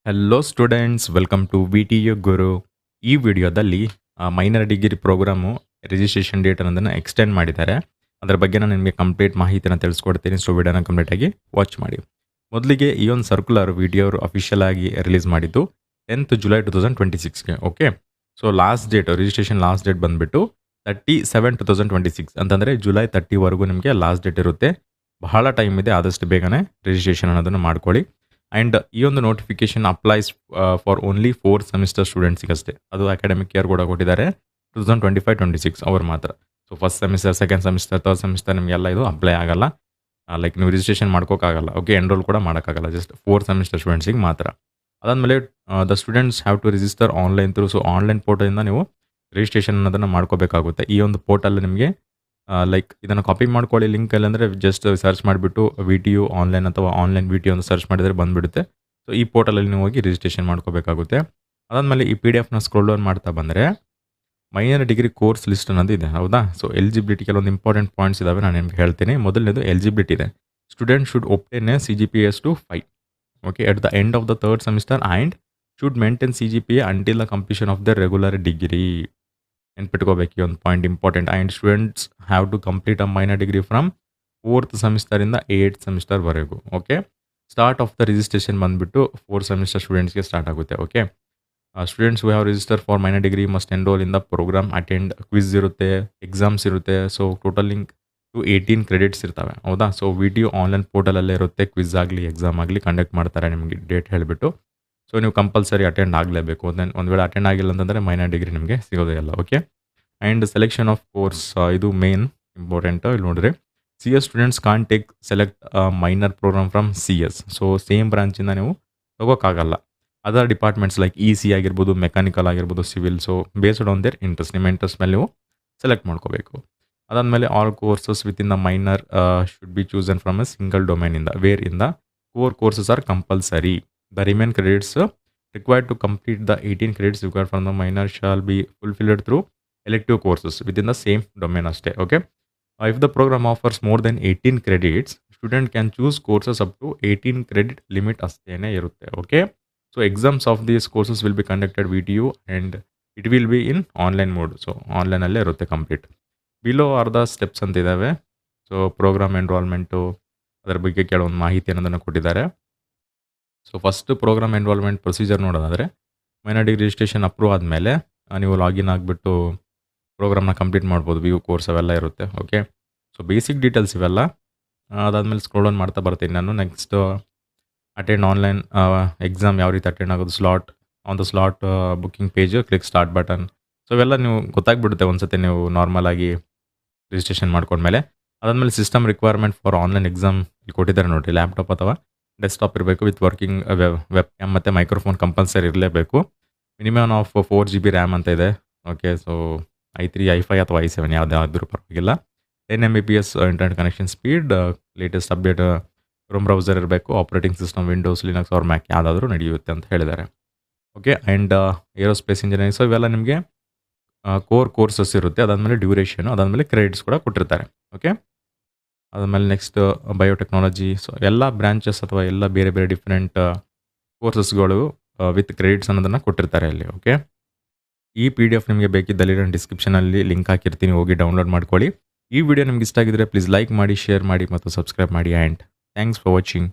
Hello students, welcome to VTU Guru. ಈ ವಿಡಿಯೋದಲ್ಲಿ minor degree programme registration date ಅನ್ನೋದನ್ನು extend ಮಾಡಿದ್ದಾರೆ. ಅದರ ಬಗ್ಗೆ ನಾನು ನಿಮಗೆ ಕಂಪ್ಲೀಟ್ ಮಾಹಿತಿನ ತಿಳಿಸ್ಕೊಡ್ತೀನಿ. ಸೊ ವಿಡಿಯೋನ ಕಂಪ್ಲೀಟಾಗಿ ವಾಚ್ ಮಾಡಿ. ಮೊದಲಿಗೆ ಈ ಒಂದು ಸರ್ಕ್ಯುಲರ್ ವಿಡಿಯೋ ಅಫಿಷಿಯಲ್ ಆಗಿ ರಿಲೀಸ್ ಮಾಡಿದ್ದು 10th ಜುಲೈ 2026ಗೆ. Okay, so last date registration last date ಬಂದುಬಿಟ್ಟು 30/7/2026 ಅಂತಂದರೆ ಜುಲೈ 30ವರೆಗೂ ನಿಮಗೆ ಲಾಸ್ಟ್ ಡೇಟ್ ಇರುತ್ತೆ. ಬಹಳ ಟೈಮ್ ಇದೆ, ಆದಷ್ಟು ಬೇಗನೆ ರಿಜಿಸ್ಟ್ರೇಷನ್ ಅನ್ನೋದನ್ನು ಮಾಡ್ಕೊಳ್ಳಿ. ಆ್ಯಂಡ್ ಈ ಒಂದು notification applies for only 4 semester ಸ್ಟೂಡೆಂಟ್ಸಿಗಷ್ಟೇ. ಅದು ಅಕಾಡೆಮಿಕ್ ಇಯರ್ ಕೂಡ ಕೊಟ್ಟಿದ್ದಾರೆ 2025-26 ಅವ್ರು ಮಾತ್ರ. So first semester, second semester, third semester ನಿಮಗೆಲ್ಲ ಇದು ಅಪ್ಲೈ ಆಗಲ್ಲ. ಲೈಕ್ ನೀವು ರಿಜಿಸ್ಟ್ರೇಷನ್ ಮಾಡ್ಕೋಕ್ಕಾಗಲ್ಲ. ಓಕೆ, ಎನ್ರೋಲ್ ಕೂಡ ಮಾಡೋಕ್ಕಾಗಲ್ಲ. ಜಸ್ಟ್ 4 ಸೆಮಿಸ್ಟರ್ ಸ್ಟೂಡೆಂಟ್ಸಿಗೆ ಮಾತ್ರ. ಅದಾದಮೇಲೆ the students have to register online through. So online ಪೋರ್ಟಲಿಂದ ನೀವು ರಿಜಿಸ್ಟ್ರೇಷನ್ ಅನ್ನೋದನ್ನು ಮಾಡ್ಕೋಬೇಕಾಗುತ್ತೆ. ಈ ಒಂದು ಪೋರ್ಟಲ್ ನಿಮಗೆ ಲೈಕ್ ಇದನ್ನು ಕಾಪಿ ಮಾಡ್ಕೊಳ್ಳಿ ಲಿಂಕಲ್ಲಿ, ಅಂದರೆ ಜಸ್ಟ್ ಸರ್ಚ್ ಮಾಡಿಬಿಟ್ಟು VTU ಆನ್ಲೈನ್ ಅಥವಾ ಆನ್ಲೈನ್ VTU ಅಂತ ಸರ್ಚ್ ಮಾಡಿದರೆ ಬಂದುಬಿಡುತ್ತೆ. ಸೊ ಈ ಪೋರ್ಟಲಲ್ಲಿ ನೀವು ಹೋಗಿ ರಿಜಿಸ್ಟ್ರೇಷನ್ ಮಾಡ್ಕೋಬೇಕಾಗುತ್ತೆ. ಅದಾದಮೇಲೆ ಈ PDF ಸ್ಕ್ರೋಲ್ ಡೌನ್ ಮಾಡ್ತಾ ಬಂದರೆ ಮೈನರ್ ಡಿಗ್ರಿ ಕೋರ್ಸ್ ಲಿಸ್ಟ್ ಅನ್ನೋದು ಇದೆ, ಹೌದಾ? ಸೊ ಎಲಿಜಿಬಿಲಿಟಿ ಕೆಲವೊಂದು ಇಂಪಾರ್ಟೆಂಟ್ ಪಾಯಿಂಟ್ಸ್ ಇದ್ದಾವೆ, ನಾನು ನಿಮ್ಗೆ ಹೇಳ್ತೀನಿ. ಮೊದಲನೇದು ಎಲಿಜಿಬಿಲಿಟಿ ಇದೆ. Student should obtain a CGPA to 5 okay at the end of the third semester and should maintain CGPA until the completion of the regular degree. ನೆನ್ಪಿಟ್ಕೋಬೇಕು, ಈ ಒಂದು point important. And students have to complete a minor degree from 4th ಸೆಮಿಸ್ಟರಿಂದ 8th ಸೆಮಿಸ್ಟರ್ವರೆಗೂ. Okay, start of the registration ಬಂದುಬಿಟ್ಟು 4 semester ಸ್ಟೂಡೆಂಟ್ಸ್ಗೆ start ಆಗುತ್ತೆ. Okay, students who have register for minor degree must enrol in the programme, attend quiz ಇರುತ್ತೆ, exams ಇರುತ್ತೆ. So totalling to 18 credits ಇರ್ತವೆ, ಹೌದಾ? So VTU online ಪೋರ್ಟಲಲ್ಲೇ ಇರುತ್ತೆ. Quiz ಆಗಲಿ exam ಆಗಲಿ ಕಂಡಕ್ಟ್ ಮಾಡ್ತಾರೆ ನಿಮಗೆ ಡೇಟ್ ಹೇಳಿಬಿಟ್ಟು. ಸೊ ನೀವು ಕಂಪಲ್ಸರಿ ಅಟೆಂಡ್ ಆಗಲೇಬೇಕು. ದೆನ್ ಒಂದು ವೇಳೆ ಅಟೆಂಡ್ ಆಗಿಲ್ಲ ಅಂತಂದರೆ ಮೈನರ್ ಡಿಗ್ರಿ ನಿಮಗೆ ಸಿಗೋದೇ ಇಲ್ಲ. Okay, and selection of course, ಇದು ಮೇನ್ ಇಂಪಾರ್ಟೆಂಟು. ಇಲ್ಲಿ ನೋಡಿರಿ, CS students can't take select minor programme from CS. So same ಬ್ರಾಂಚಿಂದ ನೀವು ತಗೋಕ್ಕಾಗಲ್ಲ. ಅದರ್ ಡಿಪಾರ್ಟ್ಮೆಂಟ್ಸ್ ಲೈಕ್ EC ಆಗಿರ್ಬೋದು, ಮೆಕ್ಯಾನಿಕಲ್ ಆಗಿರ್ಬೋದು, civil. So based on their interest, ನಿಮ್ಮ ಇಂಟ್ರೆಸ್ಟ್ ಮೇಲೆ ನೀವು ಸೆಲೆಕ್ಟ್ ಮಾಡ್ಕೋಬೇಕು. ಅದಾದಮೇಲೆ all courses within the minor should be chosen from a single ಡೊಮೈನಿಂದ, wherein the core courses are compulsory. The remain credits required to complete the 18 credits required from the minor shall be fulfilled through elective courses within the same domain ಅಷ್ಟೇ. Okay, if the program offers more than 18 credits, student can choose courses up to 18 credit limit ಅಷ್ಟೇನೆ ಇರುತ್ತೆ. Okay, so exams of these courses will be conducted VTU and it will be in online mode. So ಆನ್ಲೈನಲ್ಲೇ ಇರುತ್ತೆ complete. Below are the steps ಅಂತ ಇದ್ದಾವೆ. So program enrolment, ಅದರ ಬಗ್ಗೆ ಕೆಲವೊಂದು ಮಾಹಿತಿ ಅನ್ನೋದನ್ನು ಕೊಟ್ಟಿದ್ದಾರೆ. So first programme enrolment procedure ನೋಡೋದಾದರೆ, ಮೈನರ್ ಡಿಗ್ರಿ ರಿಜಿಸ್ಟ್ರೇಷನ್ ಅಪ್ರೂವ್ ಆದಮೇಲೆ ನೀವು ಲಾಗಿನ್ ಆಗಿಬಿಟ್ಟು ಪ್ರೋಗ್ರಾಮ್ನ ಕಂಪ್ಲೀಟ್ ಮಾಡ್ಬೋದು. ವ್ಯೂ ಕೋರ್ಸ್ ಅವೆಲ್ಲ ಇರುತ್ತೆ. ಓಕೆ, ಸೊ ಬೇಸಿಕ್ ಡೀಟೇಲ್ಸ್ ಇವೆಲ್ಲ. ಅದಾದಮೇಲೆ ಸ್ಕ್ರೋಲ್ ಡೌನ್ ಮಾಡ್ತಾ ಬರ್ತೀನಿ ನಾನು. ನೆಕ್ಸ್ಟ್ ಅಟೆಂಡ್ ಆನ್ಲೈನ್ ಎಕ್ಸಾಮ್ ಯಾವ ರೀತಿ ಅಟೆಂಡ್ ಆಗೋದು, slot on the slot booking page, click start button. So ಇವೆಲ್ಲ ನೀವು ಗೊತ್ತಾಗ್ಬಿಡುತ್ತೆ ಒಂದ್ಸತಿ ನೀವು ನಾರ್ಮಲ್ ಆಗಿ ರಿಜಿಸ್ಟ್ರೇಷನ್ ಮಾಡ್ಕೊಂಡ್ಮೇಲೆ. ಅದಾದಮೇಲೆ system requirement for online exam ಇಲ್ಲಿ ಕೊಟ್ಟಿದ್ದಾರೆ ನೋಡಿರಿ. ಲ್ಯಾಪ್ಟಾಪ್ ಅಥವಾ ಡೆಸ್ಕ್ಟಾಪ್ ಇರಬೇಕು ವಿತ್ ವರ್ಕಿಂಗ್ ವೆಬ್ ಕ್ಯಾಮ್ ಮತ್ತು ಮೈಕ್ರೋಫೋನ್ ಕಂಪಲ್ಸರಿ ಇರಲೇಬೇಕು. ಮಿನಿಮಮ್ ಆಫ್ 4 GB ರ್ಯಾಮ್ ಅಂತ ಇದೆ. ಓಕೆ, ಸೊ i3, i5 ಅಥವಾ i7 ಯಾವುದಾದ್ರೂ ಪರವಾಗಿಲ್ಲ. 10 Mbps internet connection speed, latest update Chrome browser ಇರಬೇಕು. Operating system Windows, Linux or Mac ಯಾವುದಾದ್ರೂ ನಡೆಯುತ್ತೆ ಅಂತ ಹೇಳಿದ್ದಾರೆ. Okay, and aerospace engineering. So ಇವೆಲ್ಲ ನಿಮಗೆ ಕೋರ್ ಕೋರ್ಸಸ್ ಇರುತ್ತೆ. ಅದಾದಮೇಲೆ ಡ್ಯೂರೇಷನು, ಅದಾದಮೇಲೆ ಕ್ರೆಡಿಟ್ಸ್ ಕೂಡ ಕೊಟ್ಟಿರ್ತಾರೆ. ಓಕೆ, ಅದಾದಮೇಲೆ ನೆಕ್ಸ್ಟ್ ಬಯೋಟೆಕ್ನಾಲಜಿ. ಸೊ ಎಲ್ಲ ಬ್ರಾಂಚಸ್ ಅಥವಾ ಎಲ್ಲ ಬೇರೆ ಬೇರೆ ಡಿಫ್ರೆಂಟ್ ಕೋರ್ಸಸ್ಗಳು ವಿತ್ ಕ್ರೆಡಿಟ್ಸ್ ಅನ್ನೋದನ್ನು ಕೊಟ್ಟಿರ್ತಾರೆ ಅಲ್ಲಿ. ಓಕೆ, ಈ PDF ನಿಮಗೆ ಬೇಕಿದ್ದಲ್ಲಿ ನಾನು ಡಿಸ್ಕ್ರಿಪ್ಷನಲ್ಲಿ ಲಿಂಕ್ ಹಾಕಿರ್ತೀನಿ, ಹೋಗಿ ಡೌನ್ಲೋಡ್ ಮಾಡ್ಕೊಳ್ಳಿ. ಈ ವಿಡಿಯೋ ನಿಮ್ಗೆ ಇಷ್ಟ ಆಗಿದ್ರೆ ಪ್ಲೀಸ್ ಲೈಕ್ ಮಾಡಿ, ಶೇರ್ ಮಾಡಿ ಮತ್ತು ಸಬ್ಸ್ಕ್ರೈಬ್ ಮಾಡಿ. And thanks for watching.